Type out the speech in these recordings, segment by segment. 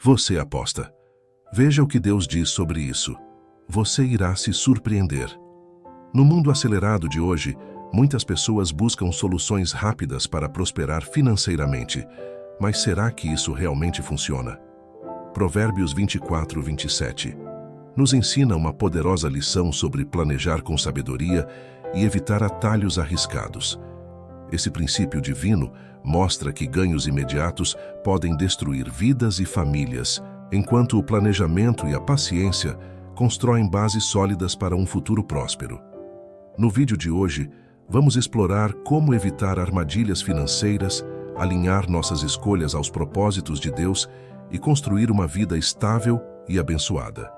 Você aposta. Veja o que Deus diz sobre isso. Você irá se surpreender. No mundo acelerado de hoje, muitas pessoas buscam soluções rápidas para prosperar financeiramente. Mas será que isso realmente funciona? Provérbios 24:27 nos ensina uma poderosa lição sobre planejar com sabedoria e evitar atalhos arriscados. Esse princípio divino mostra que ganhos imediatos podem destruir vidas e famílias, enquanto o planejamento e a paciência constroem bases sólidas para um futuro próspero. No vídeo de hoje, vamos explorar como evitar armadilhas financeiras, alinhar nossas escolhas aos propósitos de Deus e construir uma vida estável e abençoada.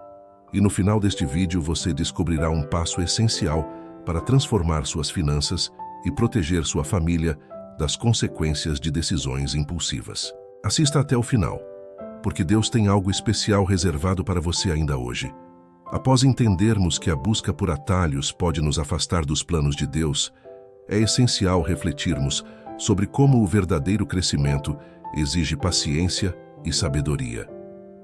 E no final deste vídeo você descobrirá um passo essencial para transformar suas finanças e proteger sua família das consequências de decisões impulsivas. Assista até o final, porque Deus tem algo especial reservado para você ainda hoje. Após entendermos que a busca por atalhos pode nos afastar dos planos de Deus, é essencial refletirmos sobre como o verdadeiro crescimento exige paciência e sabedoria.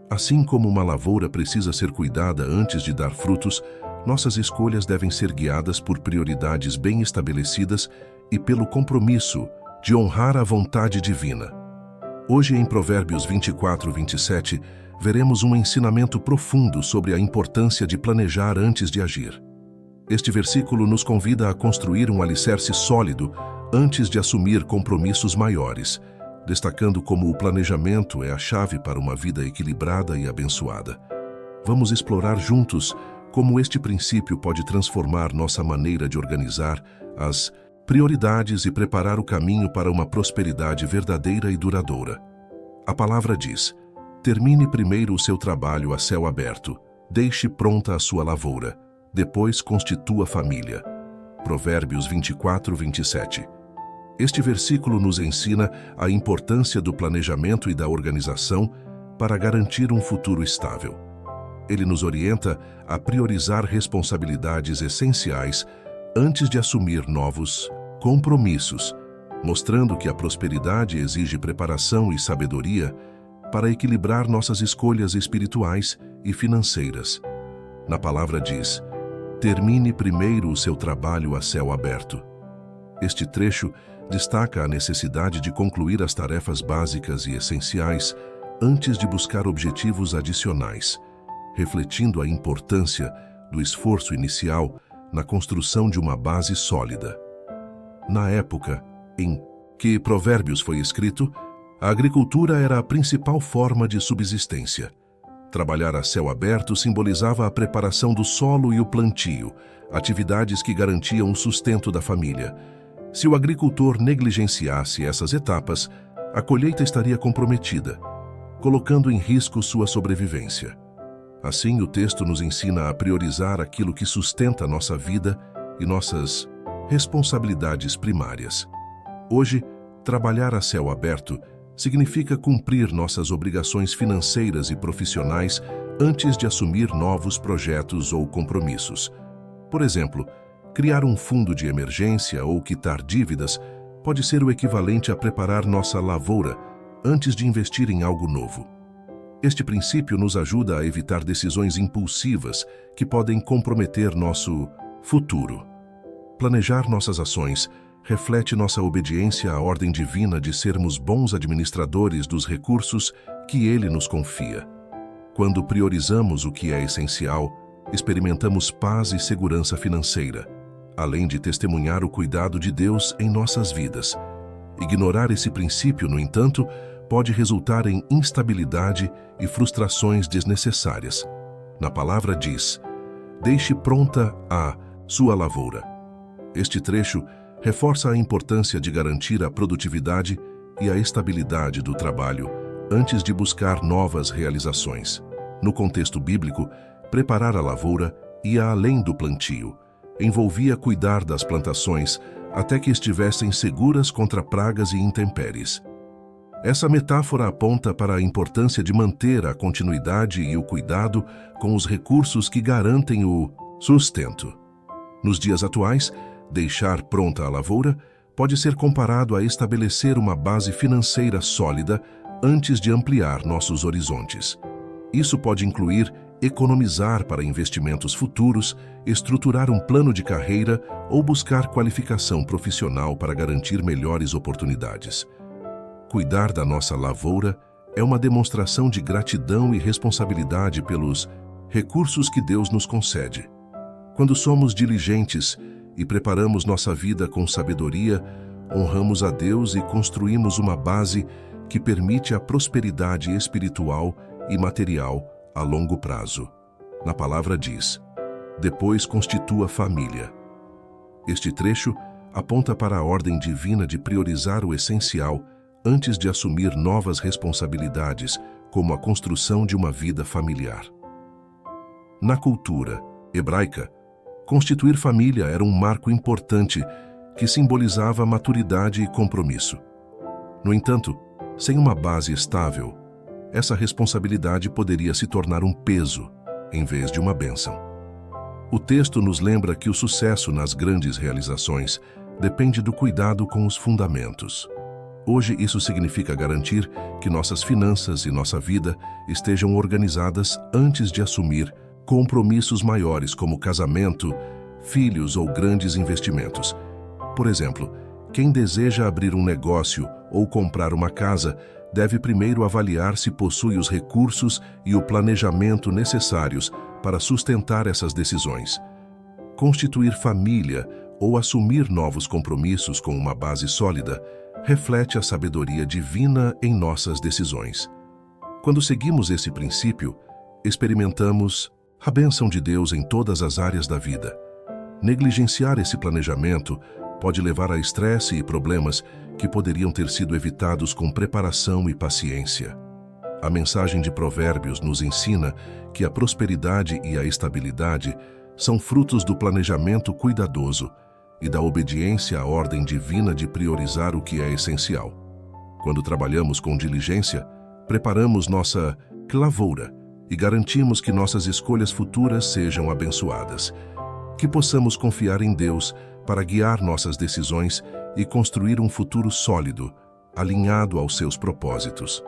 Assim como uma lavoura precisa ser cuidada antes de dar frutos, nossas escolhas devem ser guiadas por prioridades bem estabelecidas e pelo compromisso de honrar a vontade divina. Hoje, em Provérbios 24:27, veremos um ensinamento profundo sobre a importância de planejar antes de agir. Este versículo nos convida a construir um alicerce sólido antes de assumir compromissos maiores, destacando como o planejamento é a chave para uma vida equilibrada e abençoada. Vamos explorar juntos como este princípio pode transformar nossa maneira de organizar as prioridades e preparar o caminho para uma prosperidade verdadeira e duradoura. A palavra diz: termine primeiro o seu trabalho a céu aberto, deixe pronta a sua lavoura, depois constitua família. Provérbios 24:27. Este versículo nos ensina a importância do planejamento e da organização para garantir um futuro estável. Ele nos orienta a priorizar responsabilidades essenciais antes de assumir novos compromissos, mostrando que a prosperidade exige preparação e sabedoria para equilibrar nossas escolhas espirituais e financeiras. Na palavra diz: termine primeiro o seu trabalho a céu aberto. Este trecho destaca a necessidade de concluir as tarefas básicas e essenciais antes de buscar objetivos adicionais, refletindo a importância do esforço inicial na construção de uma base sólida. Na época em que Provérbios foi escrito, a agricultura era a principal forma de subsistência. Trabalhar a céu aberto simbolizava a preparação do solo e o plantio, atividades que garantiam o sustento da família. Se o agricultor negligenciasse essas etapas, a colheita estaria comprometida, colocando em risco sua sobrevivência. Assim, o texto nos ensina a priorizar aquilo que sustenta nossa vida e nossas responsabilidades primárias. Hoje, trabalhar a céu aberto significa cumprir nossas obrigações financeiras e profissionais antes de assumir novos projetos ou compromissos. Por exemplo, criar um fundo de emergência ou quitar dívidas pode ser o equivalente a preparar nossa lavoura antes de investir em algo novo. Este princípio nos ajuda a evitar decisões impulsivas que podem comprometer nosso futuro. Planejar nossas ações reflete nossa obediência à ordem divina de sermos bons administradores dos recursos que Ele nos confia. Quando priorizamos o que é essencial, experimentamos paz e segurança financeira, além de testemunhar o cuidado de Deus em nossas vidas. Ignorar esse princípio, no entanto, pode resultar em instabilidade e frustrações desnecessárias. Na palavra diz: deixe pronta a sua lavoura. Este trecho reforça a importância de garantir a produtividade e a estabilidade do trabalho antes de buscar novas realizações. No contexto bíblico, preparar a lavoura ia além do plantio. Envolvia cuidar das plantações até que estivessem seguras contra pragas e intempéries. Essa metáfora aponta para a importância de manter a continuidade e o cuidado com os recursos que garantem o sustento. Nos dias atuais, deixar pronta a lavoura pode ser comparado a estabelecer uma base financeira sólida antes de ampliar nossos horizontes. Isso pode incluir economizar para investimentos futuros, estruturar um plano de carreira ou buscar qualificação profissional para garantir melhores oportunidades. Cuidar da nossa lavoura é uma demonstração de gratidão e responsabilidade pelos recursos que Deus nos concede. Quando somos diligentes e preparamos nossa vida com sabedoria, honramos a Deus e construímos uma base que permite a prosperidade espiritual e material a longo prazo. Na palavra diz: depois constitua família. Este trecho aponta para a ordem divina de priorizar o essencial antes de assumir novas responsabilidades, como a construção de uma vida familiar. Na cultura hebraica, constituir família era um marco importante que simbolizava maturidade e compromisso. No entanto, sem uma base estável, essa responsabilidade poderia se tornar um peso, em vez de uma bênção. O texto nos lembra que o sucesso nas grandes realizações depende do cuidado com os fundamentos. Hoje, isso significa garantir que nossas finanças e nossa vida estejam organizadas antes de assumir compromissos maiores como casamento, filhos ou grandes investimentos. Por exemplo, quem deseja abrir um negócio ou comprar uma casa deve primeiro avaliar se possui os recursos e o planejamento necessários para sustentar essas decisões. Constituir família ou assumir novos compromissos com uma base sólida reflete a sabedoria divina em nossas decisões. Quando seguimos esse princípio, experimentamos a bênção de Deus em todas as áreas da vida. Negligenciar esse planejamento pode levar a estresse e problemas que poderiam ter sido evitados com preparação e paciência. A mensagem de Provérbios nos ensina que a prosperidade e a estabilidade são frutos do planejamento cuidadoso e da obediência à ordem divina de priorizar o que é essencial. Quando trabalhamos com diligência, preparamos nossa lavoura e garantimos que nossas escolhas futuras sejam abençoadas. Que possamos confiar em Deus para guiar nossas decisões e construir um futuro sólido, alinhado aos seus propósitos.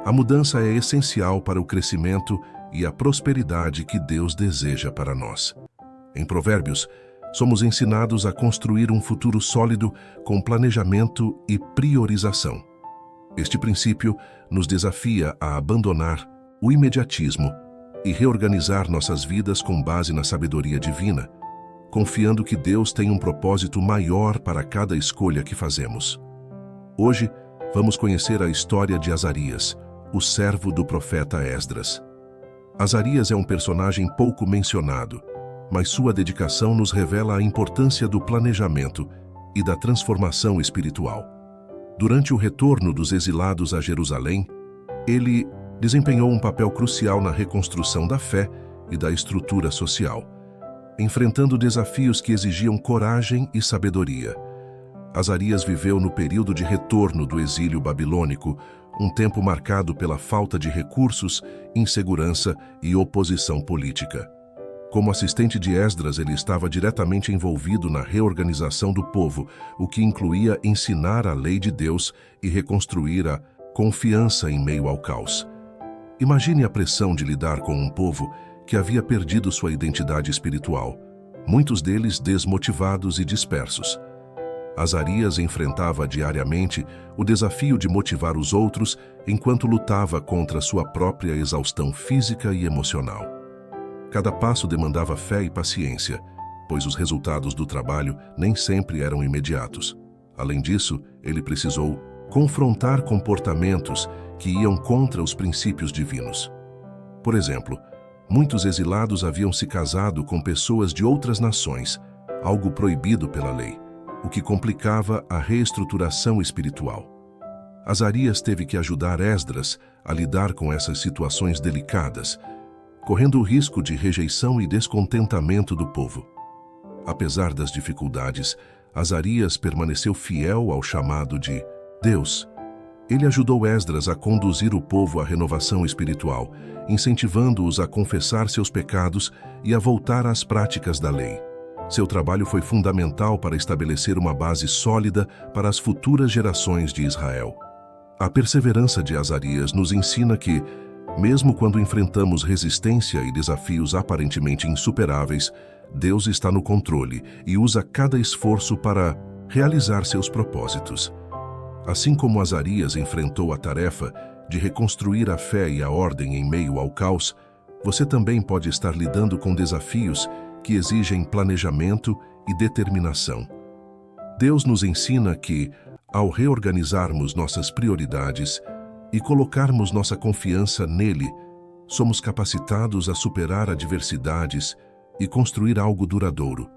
A mudança é essencial para o crescimento e a prosperidade que Deus deseja para nós. Em Provérbios, somos ensinados a construir um futuro sólido com planejamento e priorização. Este princípio nos desafia a abandonar o imediatismo e reorganizar nossas vidas com base na sabedoria divina, confiando que Deus tem um propósito maior para cada escolha que fazemos. Hoje, vamos conhecer a história de Azarias, o servo do profeta Esdras. Azarias é um personagem pouco mencionado, mas sua dedicação nos revela a importância do planejamento e da transformação espiritual. Durante o retorno dos exilados a Jerusalém, ele desempenhou um papel crucial na reconstrução da fé e da estrutura social, enfrentando desafios que exigiam coragem e sabedoria. Azarias viveu no período de retorno do exílio babilônico, um tempo marcado pela falta de recursos, insegurança e oposição política. Como assistente de Esdras, ele estava diretamente envolvido na reorganização do povo, o que incluía ensinar a lei de Deus e reconstruir a confiança em meio ao caos. Imagine a pressão de lidar com um povo que havia perdido sua identidade espiritual, muitos deles desmotivados e dispersos. Azarias enfrentava diariamente o desafio de motivar os outros enquanto lutava contra sua própria exaustão física e emocional. Cada passo demandava fé e paciência, pois os resultados do trabalho nem sempre eram imediatos. Além disso, ele precisou confrontar comportamentos que iam contra os princípios divinos. Por exemplo, muitos exilados haviam se casado com pessoas de outras nações, algo proibido pela lei, o que complicava a reestruturação espiritual. Azarias teve que ajudar Esdras a lidar com essas situações delicadas, correndo o risco de rejeição e descontentamento do povo. Apesar das dificuldades, Azarias permaneceu fiel ao chamado de Deus. Ele ajudou Esdras a conduzir o povo à renovação espiritual, incentivando-os a confessar seus pecados e a voltar às práticas da lei. Seu trabalho foi fundamental para estabelecer uma base sólida para as futuras gerações de Israel. A perseverança de Azarias nos ensina que, mesmo quando enfrentamos resistência e desafios aparentemente insuperáveis, Deus está no controle e usa cada esforço para realizar seus propósitos. Assim como Azarias enfrentou a tarefa de reconstruir a fé e a ordem em meio ao caos, você também pode estar lidando com desafios que exigem planejamento e determinação. Deus nos ensina que, ao reorganizarmos nossas prioridades e colocarmos nossa confiança nele, somos capacitados a superar adversidades e construir algo duradouro.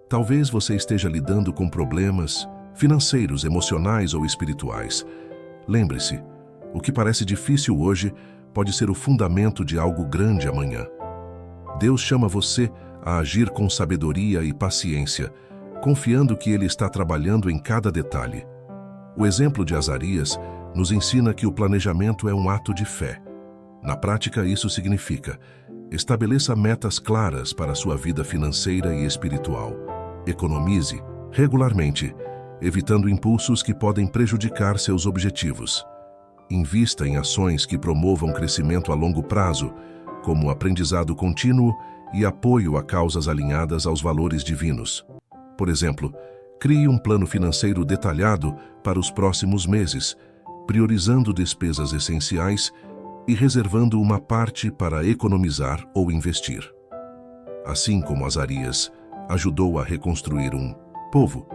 Talvez você esteja lidando com problemas financeiros, emocionais ou espirituais. Lembre-se, o que parece difícil hoje pode ser o fundamento de algo grande amanhã. Deus chama você a agir com sabedoria e paciência, confiando que Ele está trabalhando em cada detalhe. O exemplo de Azarias nos ensina que o planejamento é um ato de fé. Na prática, isso significa: estabeleça metas claras para a sua vida financeira e espiritual. Economize regularmente, evitando impulsos que podem prejudicar seus objetivos. Invista em ações que promovam crescimento a longo prazo, como aprendizado contínuo e apoio a causas alinhadas aos valores divinos. Por exemplo, crie um plano financeiro detalhado para os próximos meses, priorizando despesas essenciais e reservando uma parte para economizar ou investir. Assim como Azarias ajudou a reconstruir um povo,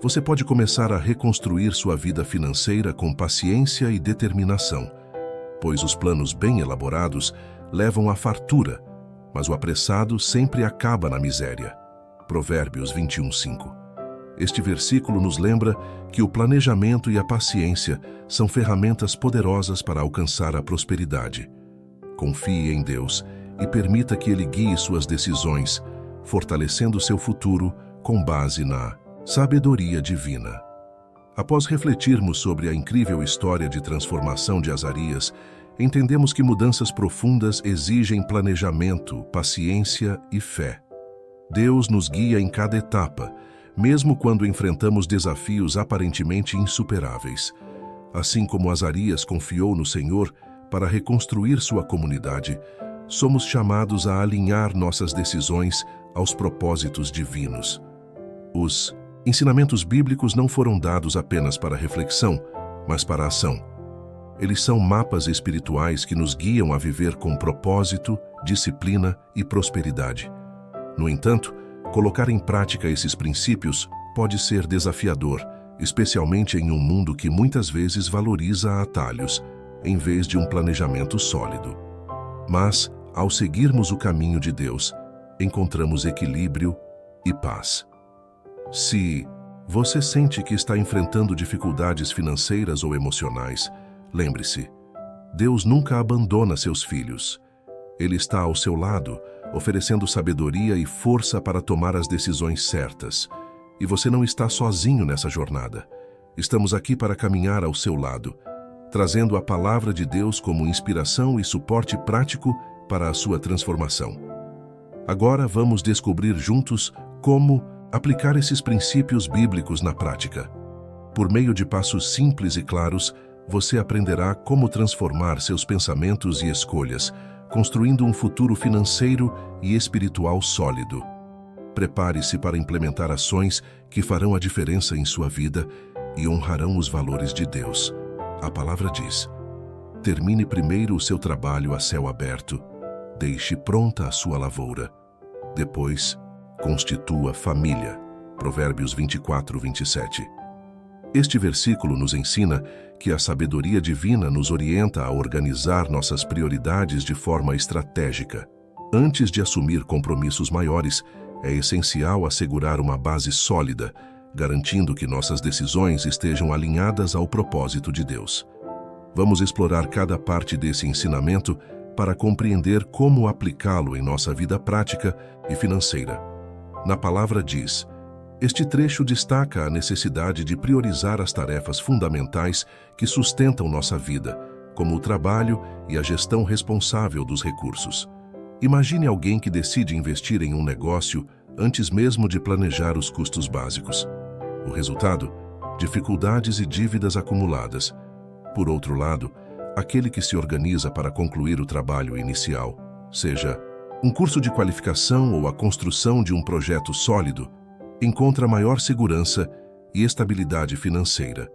você pode começar a reconstruir sua vida financeira com paciência e determinação, pois os planos bem elaborados levam à fartura, mas o apressado sempre acaba na miséria. Provérbios 21:5. Este versículo nos lembra que o planejamento e a paciência são ferramentas poderosas para alcançar a prosperidade. Confie em Deus e permita que Ele guie suas decisões, fortalecendo seu futuro com base na sabedoria divina. Após refletirmos sobre a incrível história de transformação de Azarias, entendemos que mudanças profundas exigem planejamento, paciência e fé. Deus nos guia em cada etapa, mesmo quando enfrentamos desafios aparentemente insuperáveis. Assim como Azarias confiou no Senhor para reconstruir sua comunidade, somos chamados a alinhar nossas decisões aos propósitos divinos. Os ensinamentos bíblicos não foram dados apenas para reflexão, mas para ação. Eles são mapas espirituais que nos guiam a viver com propósito, disciplina e prosperidade. No entanto, colocar em prática esses princípios pode ser desafiador, especialmente em um mundo que muitas vezes valoriza atalhos, em vez de um planejamento sólido. Mas, ao seguirmos o caminho de Deus, encontramos equilíbrio e paz. Se você sente que está enfrentando dificuldades financeiras ou emocionais, lembre-se, Deus nunca abandona seus filhos. Ele está ao seu lado, oferecendo sabedoria e força para tomar as decisões certas. E você não está sozinho nessa jornada. Estamos aqui para caminhar ao seu lado, trazendo a palavra de Deus como inspiração e suporte prático para a sua transformação. Agora vamos descobrir juntos como aplicar esses princípios bíblicos na prática. Por meio de passos simples e claros, você aprenderá como transformar seus pensamentos e escolhas, construindo um futuro financeiro e espiritual sólido. Prepare-se para implementar ações que farão a diferença em sua vida e honrarão os valores de Deus. A palavra diz: termine primeiro o seu trabalho a céu aberto, deixe pronta a sua lavoura. Depois, constitua família. Provérbios 24:27. Este versículo nos ensina que a sabedoria divina nos orienta a organizar nossas prioridades de forma estratégica. Antes de assumir compromissos maiores, é essencial assegurar uma base sólida, garantindo que nossas decisões estejam alinhadas ao propósito de Deus. Vamos explorar cada parte desse ensinamento para compreender como aplicá-lo em nossa vida prática e financeira. Na palavra diz: este trecho destaca a necessidade de priorizar as tarefas fundamentais que sustentam nossa vida, como o trabalho e a gestão responsável dos recursos. Imagine alguém que decide investir em um negócio antes mesmo de planejar os custos básicos. O resultado? Dificuldades e dívidas acumuladas. Por outro lado, aquele que se organiza para concluir o trabalho inicial, seja um curso de qualificação ou a construção de um projeto sólido, encontra maior segurança e estabilidade financeira.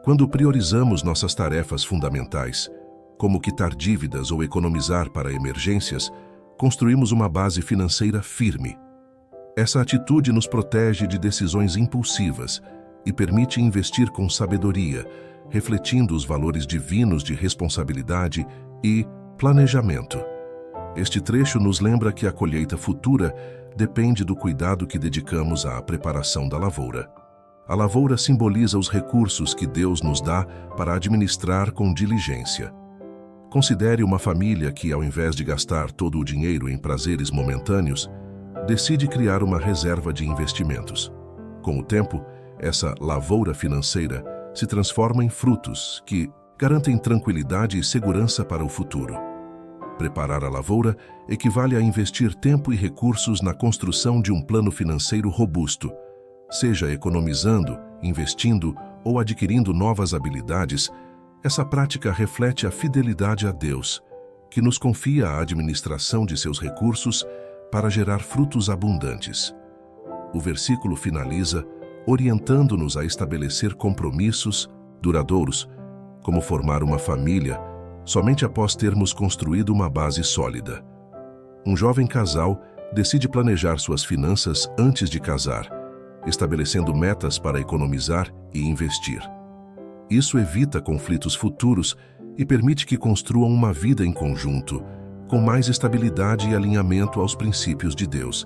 Quando priorizamos nossas tarefas fundamentais, como quitar dívidas ou economizar para emergências, construímos uma base financeira firme. Essa atitude nos protege de decisões impulsivas e permite investir com sabedoria, refletindo os valores divinos de responsabilidade e planejamento. Este trecho nos lembra que a colheita futura depende do cuidado que dedicamos à preparação da lavoura. A lavoura simboliza os recursos que Deus nos dá para administrar com diligência. Considere uma família que, ao invés de gastar todo o dinheiro em prazeres momentâneos, decide criar uma reserva de investimentos. Com o tempo, essa lavoura financeira se transforma em frutos que garantem tranquilidade e segurança para o futuro. Preparar a lavoura equivale a investir tempo e recursos na construção de um plano financeiro robusto, seja economizando, investindo ou adquirindo novas habilidades. Essa prática reflete a fidelidade a Deus, que nos confia a administração de seus recursos para gerar frutos abundantes. O versículo finaliza orientando-nos a estabelecer compromissos duradouros, como formar uma família, somente após termos construído uma base sólida. Um jovem casal decide planejar suas finanças antes de casar, estabelecendo metas para economizar e investir. Isso evita conflitos futuros e permite que construam uma vida em conjunto, com mais estabilidade e alinhamento aos princípios de Deus.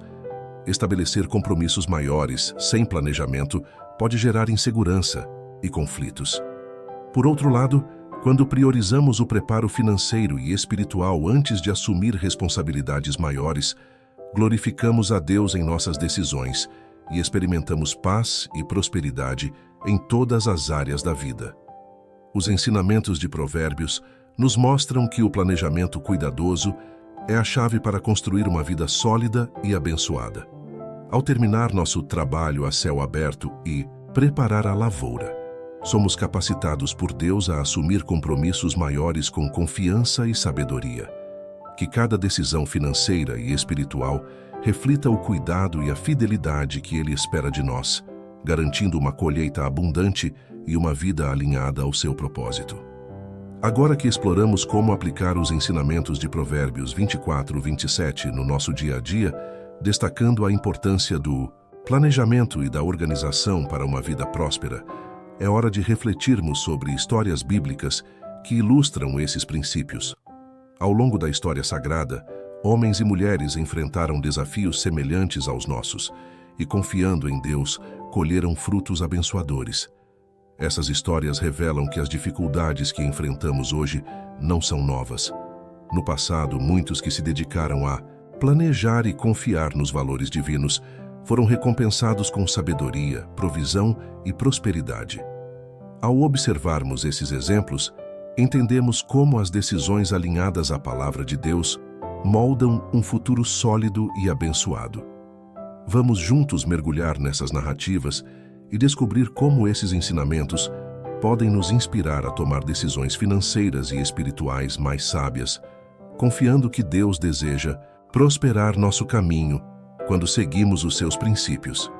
Estabelecer compromissos maiores, sem planejamento, pode gerar insegurança e conflitos. Por outro lado, quando priorizamos o preparo financeiro e espiritual antes de assumir responsabilidades maiores, glorificamos a Deus em nossas decisões e experimentamos paz e prosperidade em todas as áreas da vida. Os ensinamentos de Provérbios nos mostram que o planejamento cuidadoso é a chave para construir uma vida sólida e abençoada. Ao terminar nosso trabalho a céu aberto e preparar a lavoura, somos capacitados por Deus a assumir compromissos maiores com confiança e sabedoria. Que cada decisão financeira e espiritual reflita o cuidado e a fidelidade que Ele espera de nós, garantindo uma colheita abundante e uma vida alinhada ao seu propósito. Agora que exploramos como aplicar os ensinamentos de Provérbios 24-27 no nosso dia a dia, destacando a importância do planejamento e da organização para uma vida próspera, é hora de refletirmos sobre histórias bíblicas que ilustram esses princípios. Ao longo da história sagrada, homens e mulheres enfrentaram desafios semelhantes aos nossos e, confiando em Deus, colheram frutos abençoadores. Essas histórias revelam que as dificuldades que enfrentamos hoje não são novas. No passado, muitos que se dedicaram a planejar e confiar nos valores divinos foram recompensados com sabedoria, provisão e prosperidade. Ao observarmos esses exemplos, entendemos como as decisões alinhadas à palavra de Deus moldam um futuro sólido e abençoado. Vamos juntos mergulhar nessas narrativas e descobrir como esses ensinamentos podem nos inspirar a tomar decisões financeiras e espirituais mais sábias, confiando que Deus deseja prosperar nosso caminho quando seguimos os seus princípios.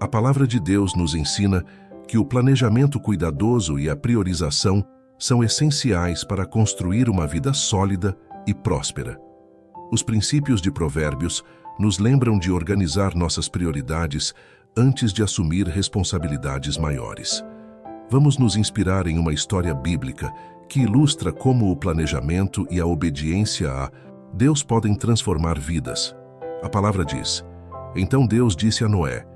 A palavra de Deus nos ensina que o planejamento cuidadoso e a priorização são essenciais para construir uma vida sólida e próspera. Os princípios de Provérbios nos lembram de organizar nossas prioridades antes de assumir responsabilidades maiores. Vamos nos inspirar em uma história bíblica que ilustra como o planejamento e a obediência a Deus podem transformar vidas. A palavra diz: Então Deus disse a Noé: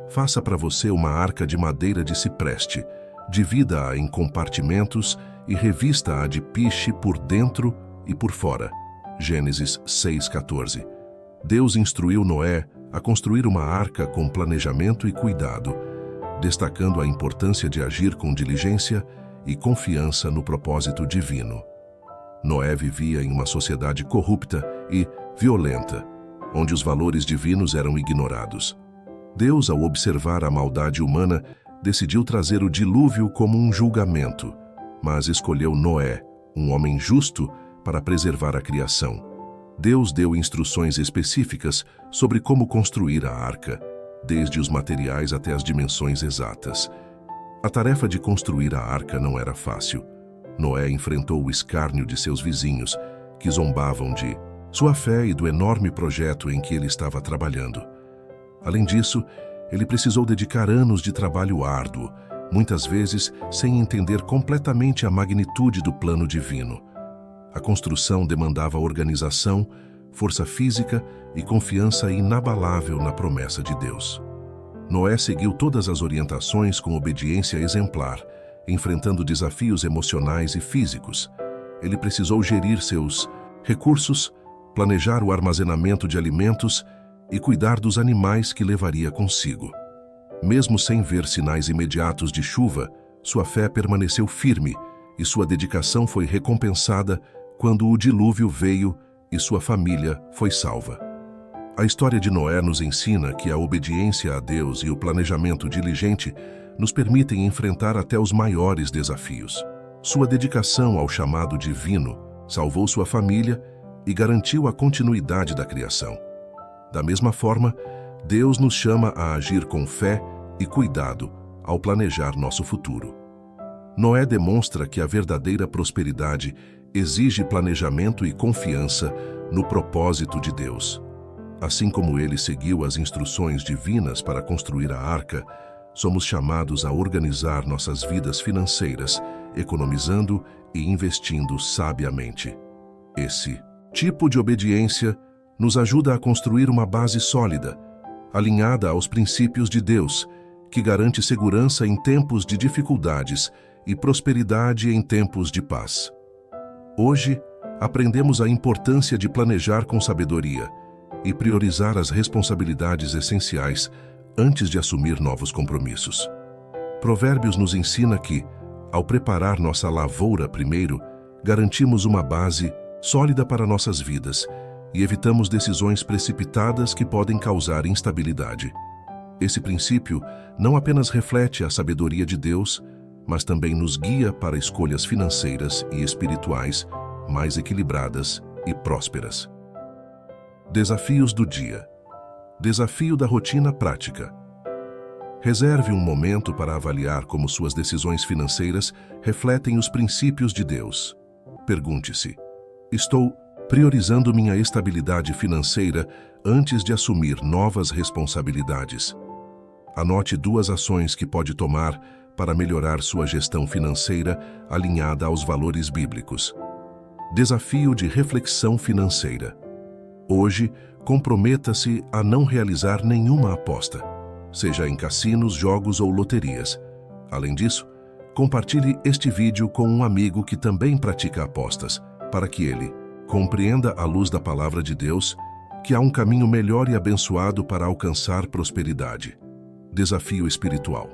Faça para você uma arca de madeira de cipreste, divida-a em compartimentos e revista-a de piche por dentro e por fora. Gênesis 6:14. Deus instruiu Noé a construir uma arca com planejamento e cuidado, destacando a importância de agir com diligência e confiança no propósito divino. Noé vivia em uma sociedade corrupta e violenta, onde os valores divinos eram ignorados. Deus, ao observar a maldade humana, decidiu trazer o dilúvio como um julgamento, mas escolheu Noé, um homem justo, para preservar a criação. Deus deu instruções específicas sobre como construir a arca, desde os materiais até as dimensões exatas. A tarefa de construir a arca não era fácil. Noé enfrentou o escárnio de seus vizinhos, que zombavam de sua fé e do enorme projeto em que ele estava trabalhando. Além disso, ele precisou dedicar anos de trabalho árduo, muitas vezes sem entender completamente a magnitude do plano divino. A construção demandava organização, força física e confiança inabalável na promessa de Deus. Noé seguiu todas as orientações com obediência exemplar, enfrentando desafios emocionais e físicos. Ele precisou gerir seus recursos, planejar o armazenamento de alimentos e cuidar dos animais que levaria consigo. Mesmo sem ver sinais imediatos de chuva, sua fé permaneceu firme e sua dedicação foi recompensada quando o dilúvio veio e sua família foi salva. A história de Noé nos ensina que a obediência a Deus e o planejamento diligente nos permitem enfrentar até os maiores desafios. Sua dedicação ao chamado divino salvou sua família e garantiu a continuidade da criação. Da mesma forma, Deus nos chama a agir com fé e cuidado ao planejar nosso futuro. Noé demonstra que a verdadeira prosperidade exige planejamento e confiança no propósito de Deus. Assim como ele seguiu as instruções divinas para construir a arca, somos chamados a organizar nossas vidas financeiras, economizando e investindo sabiamente. Esse tipo de obediência nos ajuda a construir uma base sólida, alinhada aos princípios de Deus, que garante segurança em tempos de dificuldades e prosperidade em tempos de paz. Hoje, aprendemos a importância de planejar com sabedoria e priorizar as responsabilidades essenciais antes de assumir novos compromissos. Provérbios nos ensina que, ao preparar nossa lavoura primeiro, garantimos uma base sólida para nossas vidas e evitamos decisões precipitadas que podem causar instabilidade. Esse princípio não apenas reflete a sabedoria de Deus, mas também nos guia para escolhas financeiras e espirituais mais equilibradas e prósperas. Desafios do dia. Desafio da rotina prática. Reserve um momento para avaliar como suas decisões financeiras refletem os princípios de Deus. Pergunte-se: estou priorizando minha estabilidade financeira antes de assumir novas responsabilidades? Anote 2 ações que pode tomar para melhorar sua gestão financeira alinhada aos valores bíblicos. Desafio de reflexão financeira. Hoje, comprometa-se a não realizar nenhuma aposta, seja em cassinos, jogos ou loterias. Além disso, compartilhe este vídeo com um amigo que também pratica apostas, para que ele compreenda à luz da palavra de Deus que há um caminho melhor e abençoado para alcançar prosperidade. Desafio espiritual.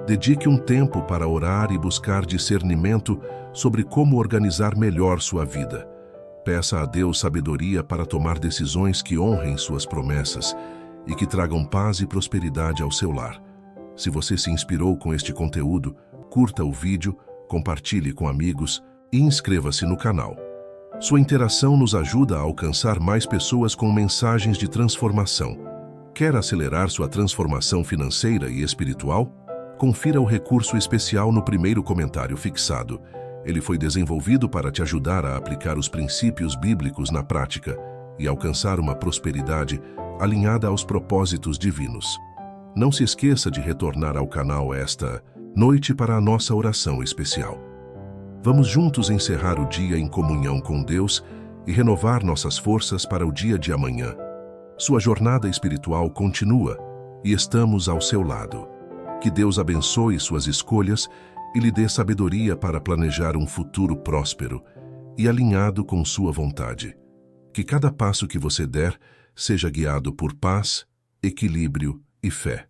Dedique um tempo para orar e buscar discernimento sobre como organizar melhor sua vida. Peça a Deus sabedoria para tomar decisões que honrem suas promessas e que tragam paz e prosperidade ao seu lar. Se você se inspirou com este conteúdo, curta o vídeo, compartilhe com amigos e inscreva-se no canal. Sua interação nos ajuda a alcançar mais pessoas com mensagens de transformação. Quer acelerar sua transformação financeira e espiritual? Confira o recurso especial no primeiro comentário fixado. Ele foi desenvolvido para te ajudar a aplicar os princípios bíblicos na prática e alcançar uma prosperidade alinhada aos propósitos divinos. Não se esqueça de retornar ao canal esta noite para a nossa oração especial. Vamos juntos encerrar o dia em comunhão com Deus e renovar nossas forças para o dia de amanhã. Sua jornada espiritual continua e estamos ao seu lado. Que Deus abençoe suas escolhas e lhe dê sabedoria para planejar um futuro próspero e alinhado com sua vontade. Que cada passo que você der seja guiado por paz, equilíbrio e fé.